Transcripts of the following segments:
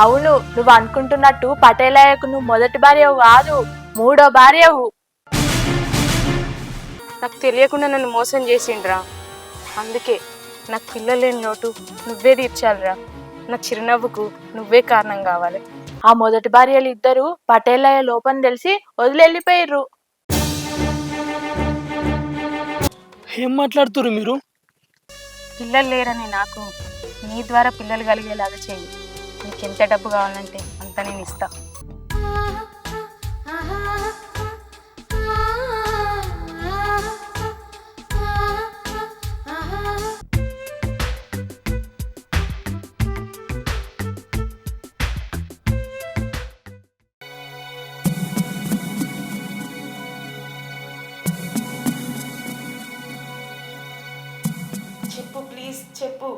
అవును, నువ్వు అనుకుంటున్నట్టు పటేలయ్యకు నువ్వు మొదటి భార్యవు కాదు, మూడో భార్యవు. నాకు తెలియకుండా నన్ను మోసం చేసిండ్రా. అందుకే నాకు పిల్లలు లేని లోటు నువ్వే తీర్చాలిరా. నా చిరునవ్వుకు నువ్వే కారణం కావాలి. ఆ మొదటి భార్యలు ఇద్దరు పటేలయ్య లోపం తెలిసి వదిలిపోయిర్రు. ఏం మాట్లాడుతురు మీరు? పిల్లలు లేరని నాకు నీ ద్వారా పిల్లలు కలిగేలాగా చెయ్యి. నీకు ఎంత డబ్బు కావాలంటే అంత నేను ఇస్తా. చెప్పు ప్లీజ్ చెప్పు.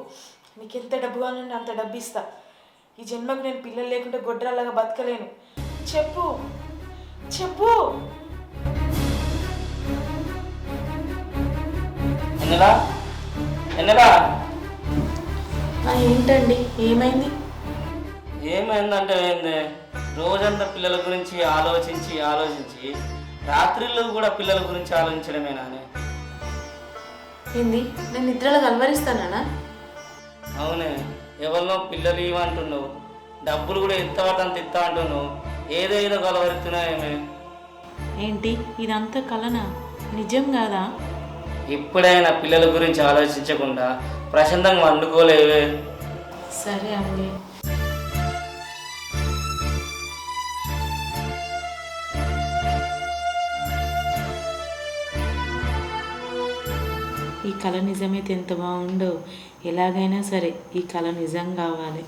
నీకు ఎంత డబ్బు కావాలంటే అంత డబ్బు ఇస్తా. ఈ జన్మకు నేను పిల్లలు లేకుంటే గొడ్రాలాగా బతకలేను. చెప్పు చెప్పు. ఏంటండి ఏమైంది? ఏమైందంటే ఏంది, రోజంతా పిల్లల గురించి ఆలోచించి రాత్రిళ్ళు కూడా పిల్లల గురించి ఆలోచించడమేనా? ఏంది, నేను నిద్రలో కలవరిస్తానా? అవునే, ఎవరినో పిల్లలు ఇవ్వంటున్నావు, డబ్బులు కూడా అంత ఇస్తా అంటున్నావు, ఏదో కలవరుతున్నాయేమే. ఏంటి ఇదంతా కలనా, నిజం కాదా? ఇప్పుడైనా పిల్లల గురించి ఆలోచించకుండా ప్రశాంతంగా వండుకోలేవే. సరే అండి. ఈ కళ నిజమైతే ఎంత బాగుండో. ఎలాగైనా సరే ఈ కళ నిజం కావాలి.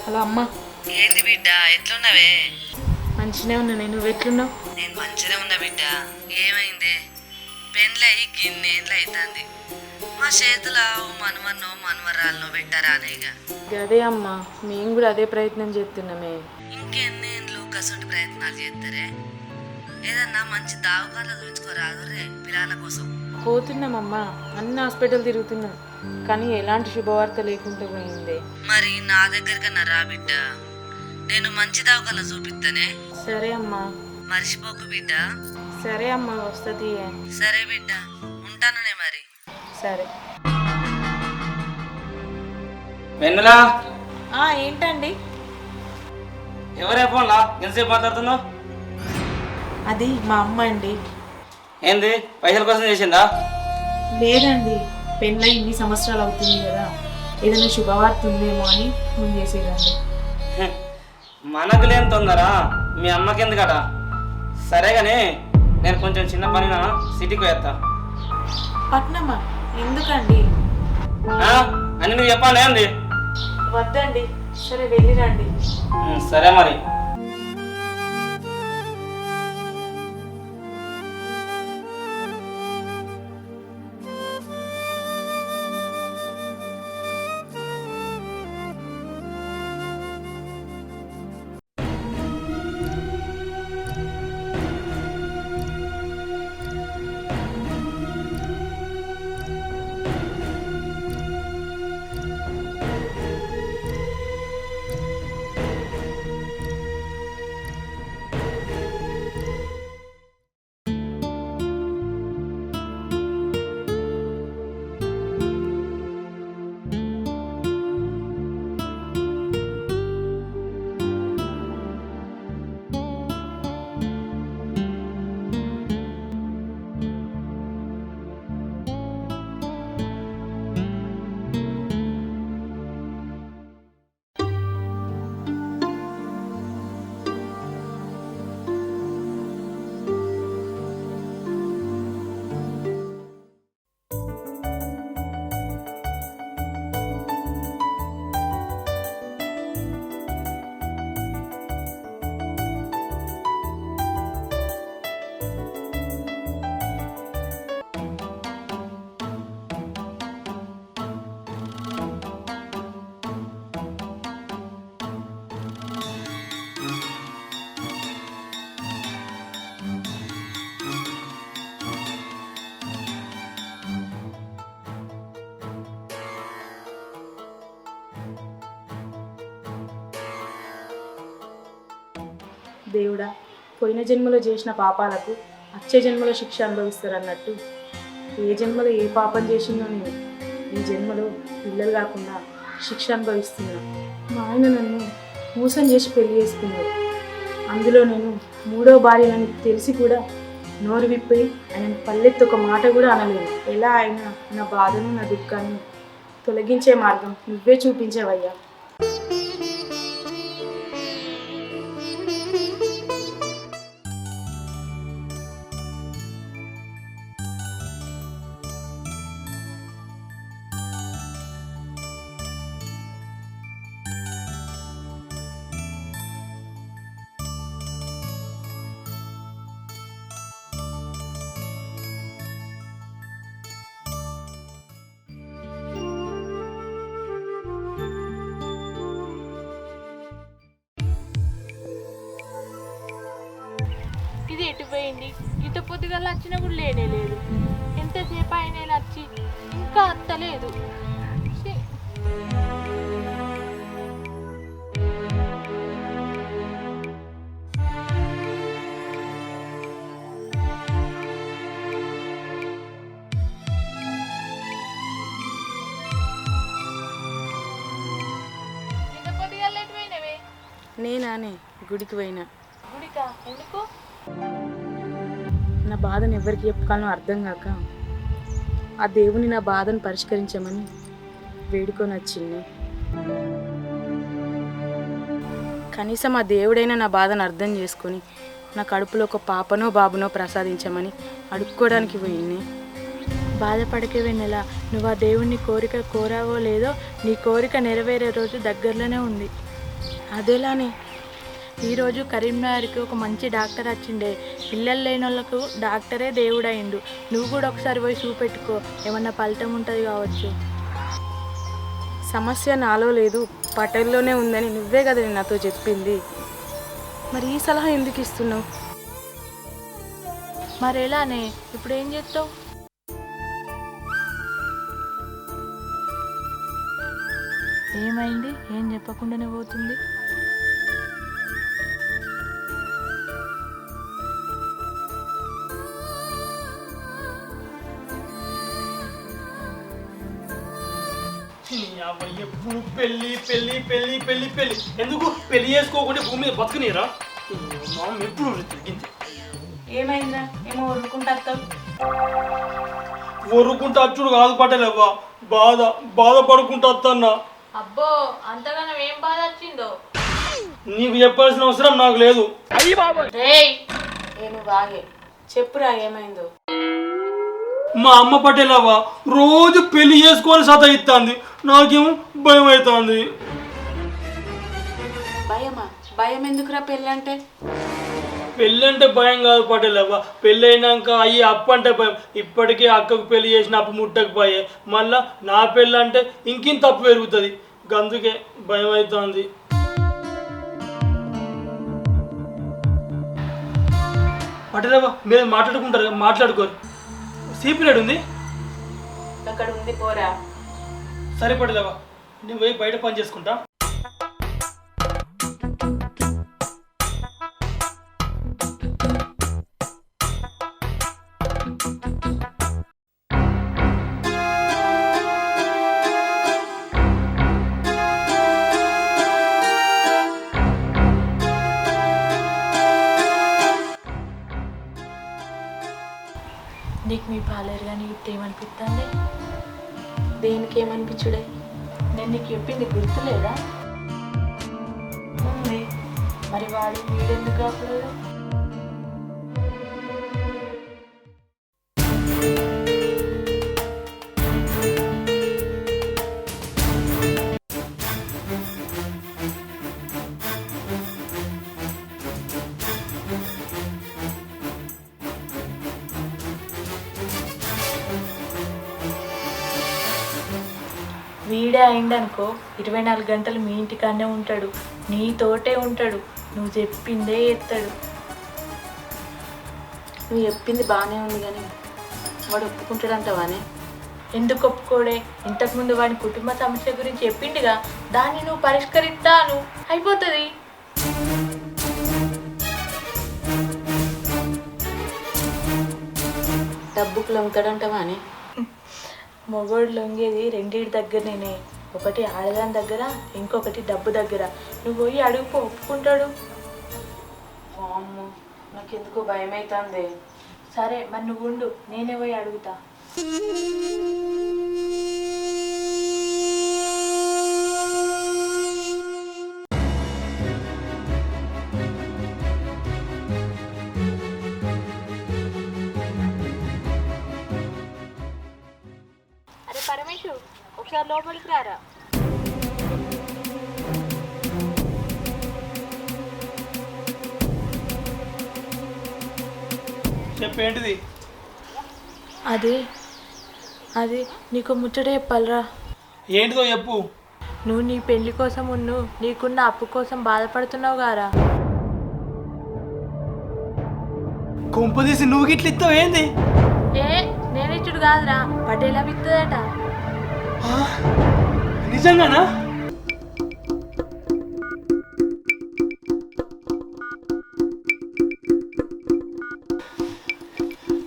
హలో అమ్మా. ఏంది బిడ్డ, ఎట్లున్నావే? మంచిగానే ఉన్నా, నువ్వు ఎట్లున్నావు? నేను మంచిగా ఉన్నా బిడ్డ. ఏమైంది? పెళ్ళయి గిన్నేళ్ళు అవుతుంది. మా చేతిలో మనవన్నో మనవరాలనో పెట్టారానేగా. అదే అమ్మా, మేము కూడా అదే ప్రయత్నం చేస్తున్నామే. ఇంకెన్నేళ్ళు కసంటి ప్రయత్నాలు చేస్తారే? ఏదన్నా మంచి దావకాలు చూపించుకోరాదు రే పిల్లల కోసం. పోతున్నామమ్మా, అన్ని హాస్పిటల్ తిరుగుతున్నాం, కానీ ఎలాంటి శుభవార్త లేకుండా పోయింది. మరి నా దగ్గరకన్నా రా బిడ్డ, నేను మంచి దావకాలు చూపిస్తానే. సరే అమ్మా. మర్చిపోకు బిడ్డ. సరే అమ్మా, వస్తుంది. సరే బిడ్డ, ఉంటానునే మరి. సరే. వెన్నెలా, ఏంటండి? ఎవరే ఫోన్లా ఎంతసేపు మాట్లాడుతున్నావు? అది మా అమ్మ అండి. ఏంది, పైసల కోసం చేసిందా? లేదండి, పెళ్ళై ఇన్ని సంవత్సరాలు అవుతుంది కదా, ఏదైనా శుభవార్త ఉందేమో అని ఫోన్ చేసేదండి. మనకు లేని తొందరా మీ అమ్మకి ఎందుకట? సరే కానీ నేను కొంచెం చిన్న పనిన సిటీకి పోయేస్తా. పట్నమా? ఎందుకండి? అని నువ్వు చెప్పాలి ఏంది? వద్దండి, సరే వెళ్ళిరండి. సరే మరి. దేవుడా, పోయిన జన్మలో చేసిన పాపాలకు వచ్చే జన్మలో శిక్ష అనుభవిస్తారన్నట్టు ఏ జన్మలో ఏ పాపం చేసిందో నేను ఈ జన్మలో పిల్లలు కాకుండా శిక్ష అనుభవిస్తున్నా. మా ఆయన నన్ను మోసం చేసి పెళ్లి చేసుకున్నాడు. అందులో నేను 3వ భార్యనని తెలిసి కూడా నోరు విప్పి ఆయన పల్లెత్తి ఒక మాట కూడా అనలేను. ఎలా అయినా నా బాధను నా దుఃఖాన్ని తొలగించే మార్గం నువ్వే చూపించేవయ్యా. ఇది ఎటు పోయింది? ఇంత పొద్దుగా వచ్చినా కూడా లేనే లేదు. ఎంతసేపు అయినా వచ్చి ఇంకా అత్తలేదు. ఛీ. ఇంత పొద్దుగా ఎటు పోయినవే? నేనానే గుడికి పోయినా. గుడికా? ఎందుకు? నా బాధను ఎవరికి చెప్పుకోవాలో అర్థం కాక ఆ దేవుని నా బాధను పరిష్కరించమని వేడుకొని వచ్చింది. కనీసం ఆ దేవుడైనా నా బాధను అర్థం చేసుకొని నా కడుపులో ఒక పాపనో బాబునో ప్రసాదించమని అడుక్కోవడానికి పోయింది. బాధపడకే వెన్నెలా, నువ్వు ఆ దేవుణ్ణి కోరిక కోరావో లేదో నీ కోరిక నెరవేరే రోజు దగ్గరలోనే ఉంది. అదేలానే ఈరోజు కరీంనగర్కి ఒక మంచి డాక్టర్ వచ్చిండే. పిల్లలు లేని వాళ్ళకు డాక్టరే దేవుడయిండు. నువ్వు కూడా ఒకసారి పోయి చూపెట్టుకో, ఏమన్నా ఫలితం ఉంటుంది కావచ్చు. సమస్య నాలో లేదు, పటేల్లోనే ఉందని నువ్వే కదా నాతో చెప్పింది. మరి ఈ సలహా ఎందుకు ఇస్తున్నావు? మరి ఎలానే? ఇప్పుడు ఏం చేస్తావు? ఏమైంది? ఏం చెప్పకుండానే పోతుంది? ఎప్పుడు పెళ్ళి పెళ్ళి పెళ్ళి పెళ్ళి పెళ్ళి ఎందుకు పెళ్లి చేసుకోకుండా భూమి మీద బతకనీరా? ఎప్పుడు తిరిగింది. ఏమైందా? ఏమో వరుకుంటావు? వరుకుంటా అచ్చుడు కాదు పట్టేలేవా, బాధపడుకుంటా అత్తన్నా. అబ్బో, అంతగానం ఏం బాధ వచ్చిందో? నీకు చెప్పాల్సిన అవసరం నాకు లేదు. నేను బాగే చెప్పురా ఏమైందో. మా అమ్మ పట్టేలేవా రోజు పెళ్లి చేసుకొని సతాయిస్తుంది. నాకేమో భయం అవుతుంది. భయమా? భయం ఎందుకురా పెళ్ళంటే? పెళ్ళి అంటే భయం కాదు పట్టేలేవా, పెళ్ళి అయినాక అయ్యి అప్పు అంటే భయం. ఇప్పటికే అక్కకు పెళ్లి చేసిన అప్పు ముట్టకపోయే, మళ్ళా నా పెళ్ళి అంటే ఇంకింత తప్పు పెరుగుతుంది. అందుకే భయం అవుతుంది. పట్టేలేవా మీరు మాట్లాడుకుంటారు, మాట్లాడుకోరు. సీపీరియడ్ ఉంది అక్కడ ఉంది, పోరా. సరే పట్టేలేవా, నేను పోయి బయట పని చేసుకుంటా. నీకు మీ పాలేరు కానీ ఇప్పుడు ఏమనిపిస్తుంది? దేనికి ఏమనిపించుడే? నేను నీకు చెప్పింది గుర్తులేదా? ఉంది. మరి వాడు వీడెందుకు కాకూడదు? వీడే అయిందనుకో 24 గంటలు మీ ఇంటికానే ఉంటాడు, నీతోటే ఉంటాడు, నువ్వు చెప్పిందే ఎత్తాడు. నువ్వు చెప్పింది బాగానే ఉంది కానీ వాడు ఒప్పుకుంటాడంటావానే? ఎందుకు ఒప్పుకోడే? ఇంతకుముందు వాడి కుటుంబ సమస్య గురించి చెప్పిండిగా, దాన్ని నువ్వు పరిష్కరిస్తాను అయిపోతుంది. డబ్బుకు లొంగుతాడంటావా అని? మొగోడు లొంగేది రెండింటి దగ్గరనే, ఒకటి ఆడదాని దగ్గర, ఇంకొకటి డబ్బు దగ్గర. నువ్వు పోయి అడుగుపో, ఒప్పుకుంటాడు. అమ్మో, నాకెందుకో భయం అవుతుంది. సరే మరి నువ్వు ఉండు, నేనే పోయి అడుగుతా. అరే పరమేశు, ఒకసారి లోపలికి రారా. చెప్పేంటిది? అది నీకు ముచ్చట చెప్పాలరా. ఏంటిదో చెప్పు. నువ్వు నీ పెళ్లి కోసం నీకున్న అప్పు కోసం బాధపడుతున్నావు గారా. కొంపదీసి నువ్వు గిట్ల ఇస్తావు ఏంది? నేనిచ్చుడు కాదురా, పటేలా విత్తదట. నిజంగానా?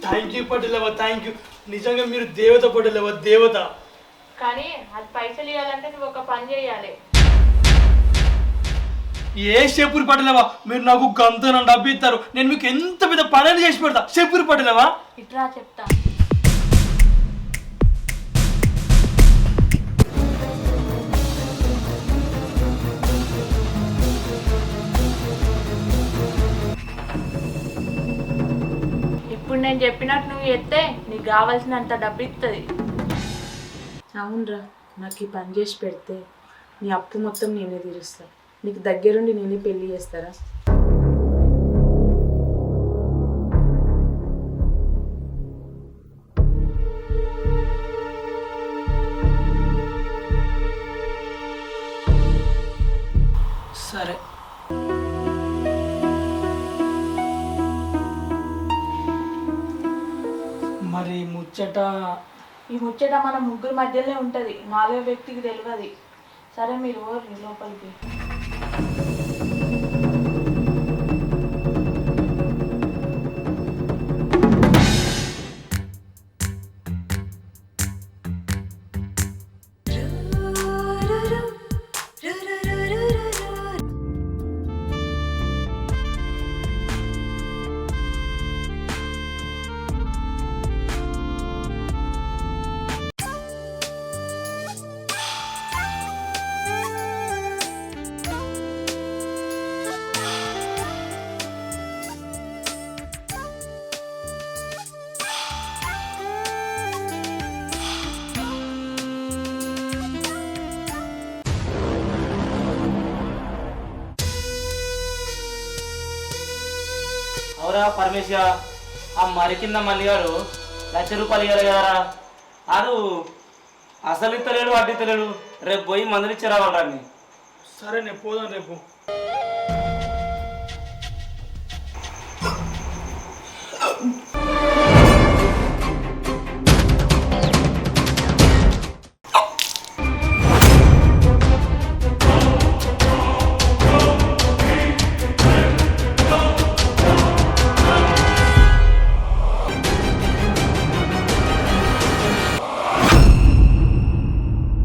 థ్యాంక్ యూ పటేలవా, థ్యాంక్ యూ. నిజంగా మీరు దేవత పటేలవా, దేవత. కానీ అది పైసలు ఇవ్వాలంటే నువ్వు ఒక పని చేయాలి. ఏ చెప్పురు పటేలవా, మీరు నాకు గంతన డబ్బు ఇస్తారు, నేను మీకు ఎంత పెద్ద పని చేసి పెడతా. చెప్పురు పటేలవా. ఇట్రా చెప్తా. ఇప్పుడు నేను చెప్పినట్టు నువ్వు ఎత్తే నీకు కావాల్సినంత డబ్బు ఇస్తుంది. అవునరా, నాకు ఈ పని చేసి పెడితే నీ అప్పు మొత్తం నేనే తీరుస్తా. నీకు దగ్గరుండి నేనే పెళ్లి చేస్తారా? సరే. మరి ఈ ముచ్చట మన ముగ్గురు మధ్యలోనే ఉంటుంది, నాలుగో వ్యక్తికి తెలియదు. సరే మీరు ఓర్రి లోపలికి. అవురా పరమేశ్వర, ఆ మరి కింద మల్లిగాడు ₹1,00,000 ఇవ్వాలి కదరా. అది అసలు ఇస్తలేడు, వడ్డీ ఇస్తలేడు. రేపు పోయి మందులు ఇచ్చి రావాలి. సరే నేను పోదాం రేపు.